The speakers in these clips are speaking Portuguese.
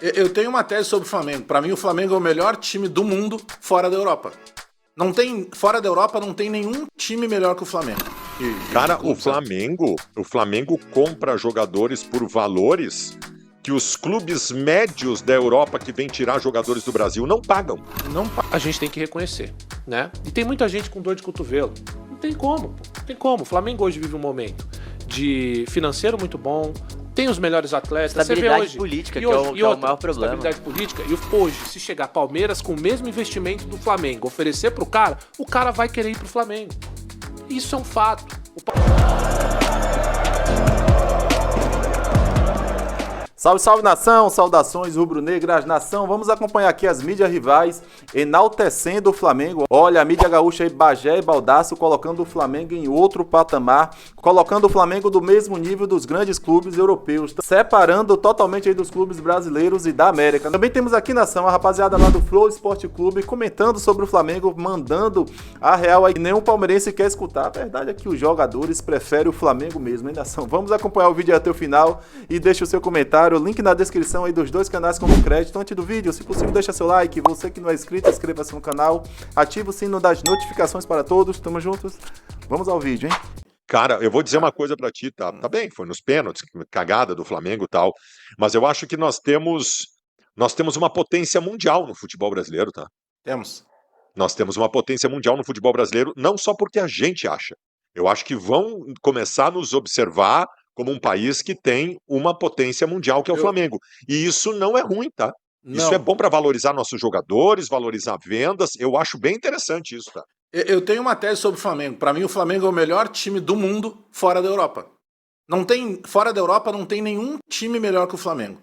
Eu tenho uma tese sobre o Flamengo. Para mim, o Flamengo é o melhor time do mundo fora da Europa. Não tem, fora da Europa não tem nenhum time melhor que o Flamengo. Cara, o Flamengo compra jogadores por valores que os clubes médios da Europa que vêm tirar jogadores do Brasil não pagam. A gente tem que reconhecer, né? E tem muita gente com dor de cotovelo. Não tem como, pô. Não tem como. O Flamengo hoje vive um momento de financeiro muito bom, tem os melhores atletas. Estabilidade você vê hoje, política, e que hoje, é o maior problema. Estabilidade política. E hoje, se chegar Palmeiras com o mesmo investimento do Flamengo, oferecer pro cara, o cara vai querer ir pro Flamengo. Isso é um fato. Salve, salve nação, saudações rubro-negras, nação. Vamos acompanhar aqui as mídias rivais enaltecendo o Flamengo. Olha, a mídia gaúcha aí, Bagé e Baldasso, colocando o Flamengo em outro patamar, colocando o Flamengo do mesmo nível dos grandes clubes europeus, separando totalmente aí dos clubes brasileiros e da América. Também temos aqui, nação, a rapaziada lá do Flow Esporte Clube comentando sobre o Flamengo, mandando a real aí que nenhum palmeirense quer escutar. A verdade é que os jogadores preferem o Flamengo mesmo, hein, nação? Vamos acompanhar o vídeo até o final e deixa o seu comentário. Link na descrição aí dos dois canais como crédito. Antes do vídeo, se possível, deixa seu like. Você que não é inscrito, inscreva-se no canal. Ativa o sino das notificações para todos. Tamo juntos. Vamos ao vídeo, hein? Cara, eu vou dizer uma coisa pra ti, tá? Tá bem, foi nos pênaltis, cagada do Flamengo e tal, mas eu acho que nós temos uma potência mundial no futebol brasileiro, tá? Temos. Nós temos uma potência mundial no futebol brasileiro, não só porque a gente acha. Eu acho que vão começar a nos observar como um país que tem uma potência mundial, que é o Flamengo. E isso não é ruim, tá? Isso é bom para valorizar nossos jogadores, valorizar vendas. Eu acho bem interessante isso, tá? Eu tenho uma tese sobre o Flamengo. Para mim, o Flamengo é o melhor time do mundo fora da Europa. Fora da Europa não tem nenhum time melhor que o Flamengo.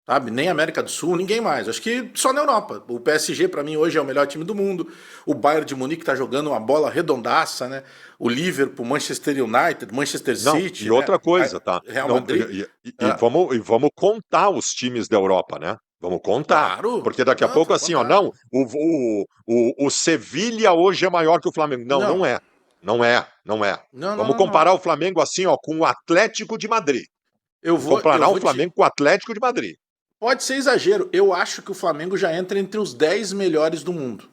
Sabe? Nem América do Sul, ninguém mais. Acho que só na Europa. O PSG, para mim, hoje é o melhor time do mundo. O Bayern de Munique tá jogando uma bola redondaça, né? O Liverpool, Manchester United, Manchester City. E outra coisa, tá? Real Madrid. Vamos contar os times da Europa, né? Vamos contar. Claro. Porque daqui a pouco, assim, contar. o Sevilha hoje é maior que o Flamengo. Não é. Não é. Vamos comparar o Flamengo, assim, ó, com o Atlético de Madrid. Comparar o Flamengo com o Atlético de Madrid. Pode ser exagero. Eu acho que o Flamengo já entra entre os 10 melhores do mundo.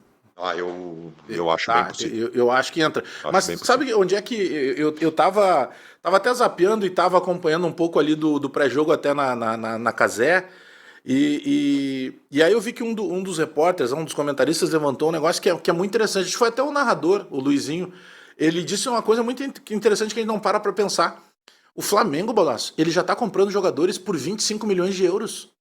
Eu acho bem possível. Eu acho que entra. Mas sabe onde é que eu tava até zapeando e tava acompanhando um pouco ali do pré-jogo até na Cazé. E aí eu vi que um dos repórteres, um dos comentaristas levantou um negócio que é muito interessante. Acho que foi até o narrador, o Luizinho. Ele disse uma coisa muito interessante que a gente não para pensar. O Flamengo, Bolaço, ele já tá comprando jogadores por 25 milhões de euros.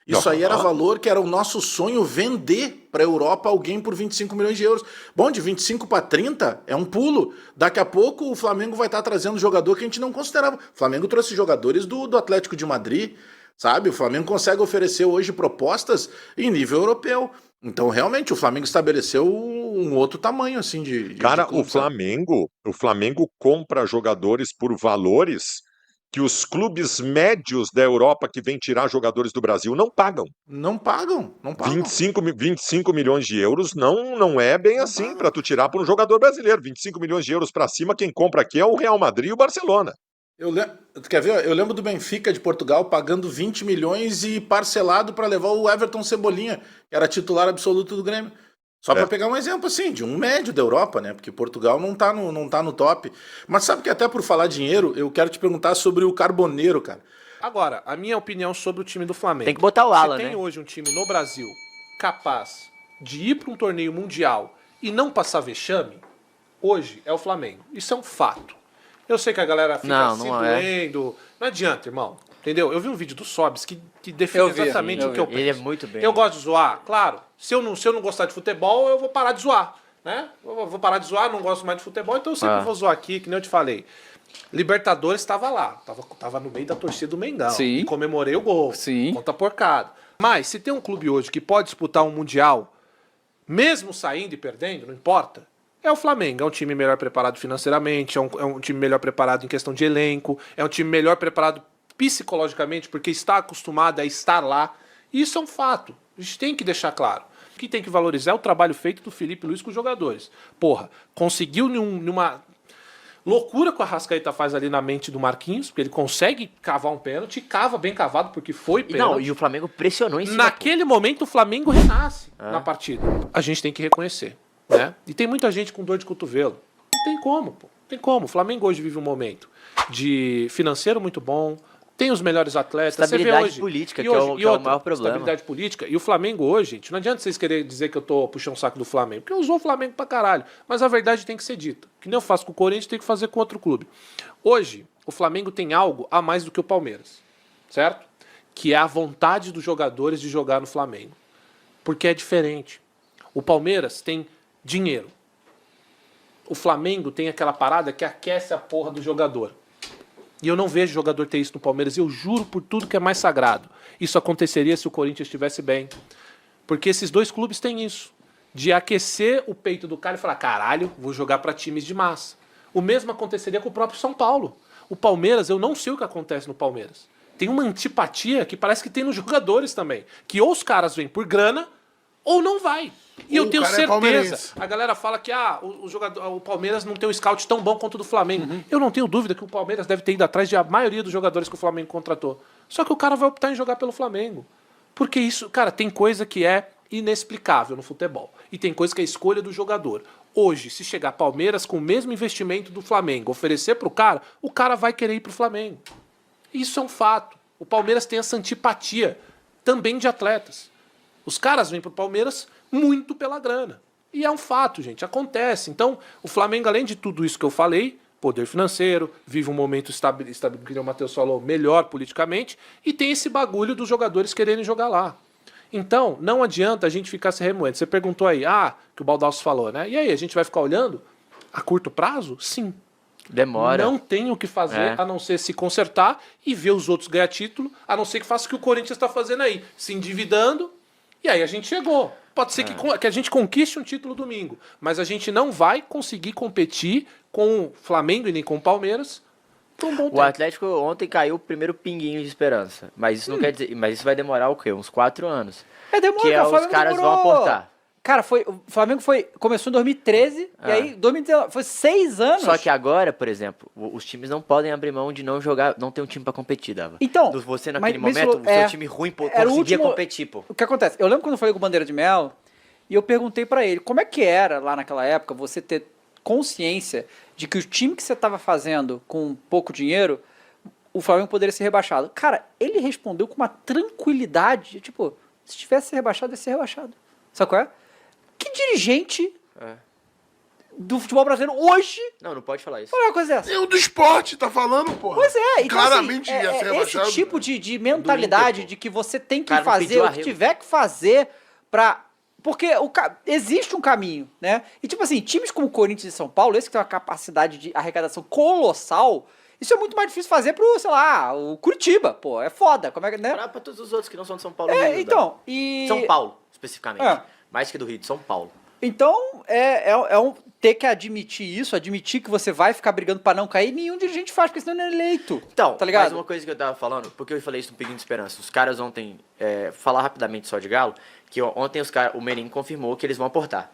Isso aí era valor que era o nosso sonho vender para a Europa alguém por 25 milhões de euros. Bom, de 25 para 30 é um pulo. Daqui a pouco o Flamengo vai estar trazendo jogador que a gente não considerava. O Flamengo trouxe jogadores do Atlético de Madrid, sabe? O Flamengo consegue oferecer hoje propostas em nível europeu. Então, realmente, o Flamengo estabeleceu um outro tamanho, assim, Cara, clube, o Flamengo compra jogadores por valores que os clubes médios da Europa que vêm tirar jogadores do Brasil não pagam. Não pagam. 25 milhões de euros não é bem assim para tu tirar para um jogador brasileiro. 25 milhões de euros para cima, quem compra aqui é o Real Madrid e o Barcelona. Quer ver? Eu lembro do Benfica de Portugal pagando 20 milhões e parcelado para levar o Everton Cebolinha, que era titular absoluto do Grêmio. Só para pegar um exemplo assim, de um médio da Europa, né? Porque Portugal não tá no top. Mas sabe que até por falar dinheiro, eu quero te perguntar sobre o Carboneiro, cara. Agora, a minha opinião sobre o time do Flamengo. Tem que botar o Alan, Se né? tem hoje um time no Brasil capaz de ir para um torneio mundial e não passar vexame, hoje é o Flamengo. Isso é um fato. Eu sei que a galera fica se doendo. Não adianta, irmão. Entendeu? Eu vi um vídeo do Sobs que define exatamente o que eu penso. Ele é muito bem. Eu gosto de zoar, claro. Se eu não gostar de futebol, eu vou parar de zoar, né? Eu vou parar de zoar, não gosto mais de futebol, então eu sempre vou zoar aqui, que nem eu te falei. Libertadores estava lá, tava no meio da torcida do Mengão. Sim. Comemorei o gol. Sim. Conta porcada. Mas se tem um clube hoje que pode disputar um Mundial, mesmo saindo e perdendo, não importa, é o Flamengo. É um time melhor preparado financeiramente, é um time melhor preparado em questão de elenco, é um time melhor preparado psicologicamente, porque está acostumado a estar lá. E isso é um fato. A gente tem que deixar claro. O que tem que valorizar é o trabalho feito do Felipe Luiz com os jogadores. Porra, conseguiu numa Loucura que o Arrascaeta faz ali na mente do Marquinhos, porque ele consegue cavar um pênalti, cava bem cavado, porque foi pênalti. E o Flamengo pressionou em cima. Naquele momento o Flamengo renasce na partida. A gente tem que reconhecer, né? E tem muita gente com dor de cotovelo. Não tem como, pô. Não tem como. O Flamengo hoje vive um momento de financeiro muito bom, tem os melhores atletas. Estabilidade você vê hoje, política, e que é o outra, maior problema. Estabilidade política. E o Flamengo hoje, gente, não adianta vocês quererem dizer que eu tô puxando o saco do Flamengo, porque eu usou o Flamengo pra caralho. Mas a verdade tem que ser dita. Que nem eu faço com o Corinthians, tem que fazer com outro clube. Hoje, o Flamengo tem algo a mais do que o Palmeiras, certo? Que é a vontade dos jogadores de jogar no Flamengo. Porque é diferente. O Palmeiras tem dinheiro. O Flamengo tem aquela parada que aquece a porra do jogador. E eu não vejo jogador ter isso no Palmeiras. E eu juro por tudo que é mais sagrado. Isso aconteceria se o Corinthians estivesse bem. Porque esses dois clubes têm isso. De aquecer o peito do cara e falar, caralho, vou jogar para times de massa. O mesmo aconteceria com o próprio São Paulo. O Palmeiras, eu não sei o que acontece no Palmeiras. Tem uma antipatia que parece que tem nos jogadores também. Que ou os caras vêm por grana, ou não vai. E eu tenho certeza. A galera fala que o Palmeiras não tem um scout tão bom quanto o do Flamengo. Eu não tenho dúvida que o Palmeiras deve ter ido atrás de a maioria dos jogadores que o Flamengo contratou. Só que o cara vai optar em jogar pelo Flamengo. Porque isso, cara, tem coisa que é inexplicável no futebol. E tem coisa que é a escolha do jogador. Hoje, se chegar Palmeiras com o mesmo investimento do Flamengo, oferecer pro cara, o cara vai querer ir pro Flamengo. Isso é um fato. O Palmeiras tem essa antipatia também de atletas. Os caras vêm pro Palmeiras muito pela grana. E é um fato, gente. Acontece. Então, o Flamengo, além de tudo isso que eu falei, poder financeiro, vive um momento que o Matheus falou, melhor politicamente, e tem esse bagulho dos jogadores quererem jogar lá. Então, não adianta a gente ficar se remoendo. Você perguntou aí, que o Baldassi falou, né? E aí, a gente vai ficar olhando a curto prazo? Sim. Demora. Não tem o que fazer a não ser se consertar e ver os outros ganhar título, a não ser que faça o que o Corinthians está fazendo aí, se endividando, e aí a gente chegou. Pode ser que a gente conquiste um título domingo, mas a gente não vai conseguir competir com o Flamengo e nem com o Palmeiras por um bom tempo. O Atlético ontem caiu o primeiro pinguinho de esperança. Mas isso não quer dizer. Mas isso vai demorar o quê? Uns 4 anos. Demora, que os caras vão aportar. Cara, o Flamengo começou em 2013 e aí 2019, foi 6 anos. Só que agora, por exemplo, os times não podem abrir mão de não jogar, não ter um time pra competir, Dava. Então, você naquele momento, o seu time ruim conseguia competir, pô. O que acontece? Eu lembro quando eu falei com o Bandeira de Melo e eu perguntei pra ele, como é que era lá naquela época você ter consciência de que o time que você tava fazendo com pouco dinheiro, o Flamengo poderia ser rebaixado. Cara, ele respondeu com uma tranquilidade, tipo, se tivesse ser rebaixado, ia ser rebaixado. Sabe qual é? Que dirigente do futebol brasileiro hoje... Não pode falar isso. Fala uma coisa dessa. Eu do esporte, tá falando, porra. Pois é. Então, claramente assim, ia ser rebaixado. Esse tipo de mentalidade de que você tem que Cara, fazer o que tiver que fazer pra... Porque existe um caminho, né? E tipo assim, times como o Corinthians e São Paulo, esse que tem uma capacidade de arrecadação colossal, isso é muito mais difícil fazer pro, sei lá, o Curitiba, pô, é foda. Como é que, né? Pra todos os outros que não são de São Paulo. Rio, então, e... São Paulo, especificamente. Mais que do Rio, de São Paulo. Então, ter que admitir isso, admitir que você vai ficar brigando pra não cair, nenhum dirigente faz, porque senão não é eleito. Então, tá ligado? mais uma coisa que eu tava falando, porque eu falei isso no Pinguim de Esperança. Os caras ontem, falar rapidamente só de Galo, que ontem o Merim confirmou que eles vão aportar.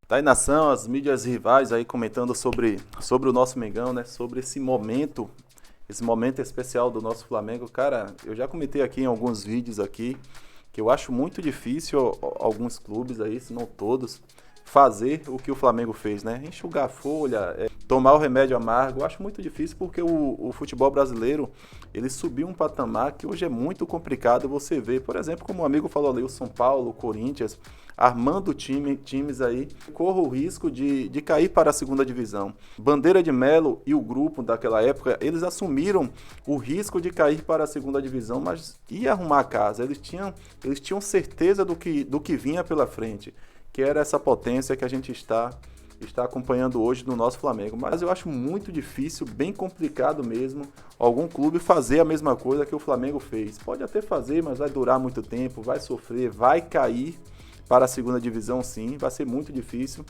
Tá aí, nação, as mídias rivais aí comentando sobre o nosso Mengão, né? Sobre esse momento especial do nosso Flamengo. Cara, eu já comentei aqui em alguns vídeos aqui, que eu acho muito difícil alguns clubes aí, se não todos, fazer o que o Flamengo fez, né? Enxugar a folha, tomar o remédio amargo. Eu acho muito difícil porque o futebol brasileiro, ele subiu um patamar que hoje é muito complicado você ver. Por exemplo, como o amigo falou ali, o São Paulo, o Corinthians, armando times aí, corre o risco de cair para a segunda divisão. Bandeira de Melo e o grupo daquela época, eles assumiram o risco de cair para a segunda divisão, mas ia arrumar a casa. Eles tinham certeza do que vinha pela frente, que era essa potência que a gente está acompanhando hoje no nosso Flamengo. Mas eu acho muito difícil, bem complicado mesmo, algum clube fazer a mesma coisa que o Flamengo fez. Pode até fazer, mas vai durar muito tempo, vai sofrer, vai cair para a segunda divisão, sim, vai ser muito difícil.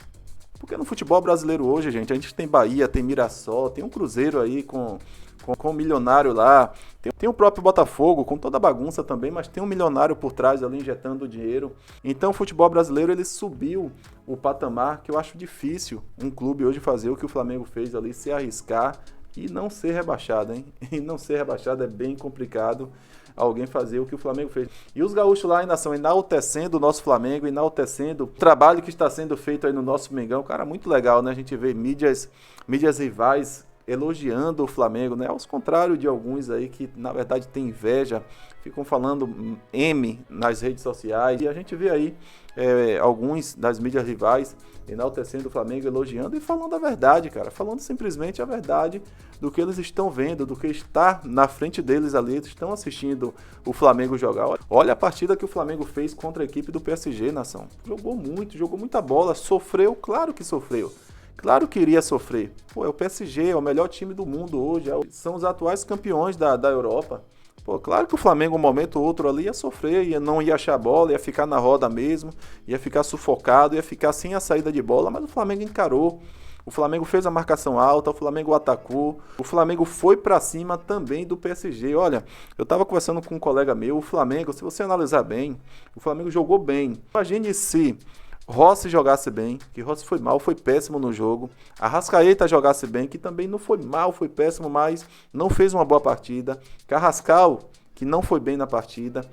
Porque no futebol brasileiro hoje, gente, a gente tem Bahia, tem Mirassol, tem um Cruzeiro aí com com o milionário lá. Tem o próprio Botafogo, com toda a bagunça também, mas tem um milionário por trás ali injetando dinheiro. Então o futebol brasileiro ele subiu o patamar que eu acho difícil um clube hoje fazer o que o Flamengo fez ali, se arriscar e não ser rebaixado, hein? E não ser rebaixado é bem complicado alguém fazer o que o Flamengo fez. E os gaúchos lá ainda estão enaltecendo o nosso Flamengo, enaltecendo o trabalho que está sendo feito aí no nosso Mengão. Cara, muito legal, né? A gente vê mídias rivais elogiando o Flamengo, né? Ao contrário de alguns aí que, na verdade, tem inveja, ficam falando M nas redes sociais. E a gente vê aí alguns das mídias rivais enaltecendo o Flamengo, elogiando e falando a verdade, cara. Falando simplesmente a verdade do que eles estão vendo, do que está na frente deles ali. Eles estão assistindo o Flamengo jogar. Olha a partida que o Flamengo fez contra a equipe do PSG, nação. Jogou muito, jogou muita bola, sofreu, claro que sofreu. Claro que iria sofrer. Pô, é o PSG, é o melhor time do mundo hoje. São os atuais campeões da Europa. Pô, claro que o Flamengo, um momento ou outro ali, ia sofrer, não ia achar bola, ia ficar na roda mesmo, ia ficar sufocado, ia ficar sem a saída de bola, mas o Flamengo encarou. O Flamengo fez a marcação alta, o Flamengo atacou, o Flamengo foi pra cima também do PSG. Olha, eu tava conversando com um colega meu, o Flamengo, se você analisar bem, o Flamengo jogou bem. Imagine se Rossi jogasse bem, que Rossi foi mal, foi péssimo no jogo. Arrascaeta jogasse bem, que também não foi mal, foi péssimo, mas não fez uma boa partida. Carrascal, que não foi bem na partida.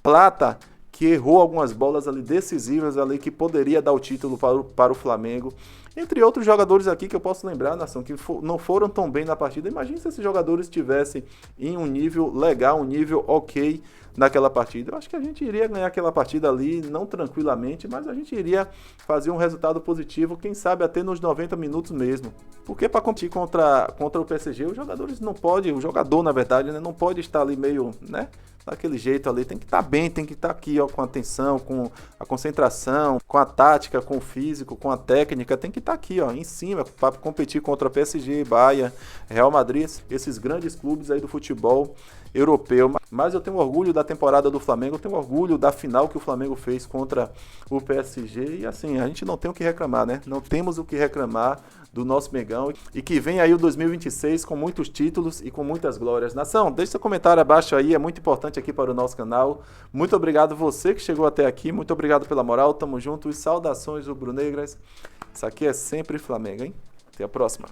Plata, que errou algumas bolas ali decisivas ali, que poderia dar o título para o Flamengo. Entre outros jogadores aqui que eu posso lembrar, nação, que não foram tão bem na partida. Imagina se esses jogadores estivessem em um nível legal, um nível ok naquela partida. Eu acho que a gente iria ganhar aquela partida ali, não tranquilamente, mas a gente iria fazer um resultado positivo, quem sabe até nos 90 minutos mesmo. Porque para competir contra o PSG, os jogadores não podem, o jogador, na verdade, né, não pode estar ali meio, né, daquele jeito ali, tem que estar bem, tem que estar aqui, ó, com a atenção, com a concentração, com a tática, com o físico, com a técnica, tem que estar aqui, ó, em cima, para competir contra o PSG, Bayern, Real Madrid, esses grandes clubes aí do futebol europeu. Mas eu tenho orgulho da temporada do Flamengo, eu tenho orgulho da final que o Flamengo fez contra o PSG, e assim, a gente não tem o que reclamar, né? Não temos o que reclamar do nosso Mengão, e que vem aí o 2026 com muitos títulos e com muitas glórias. Nação, deixe seu comentário abaixo aí, é muito importante aqui para o nosso canal. Muito obrigado você que chegou até aqui, muito obrigado pela moral, tamo junto e saudações rubro-negras. Isso aqui é sempre Flamengo, hein? Até a próxima.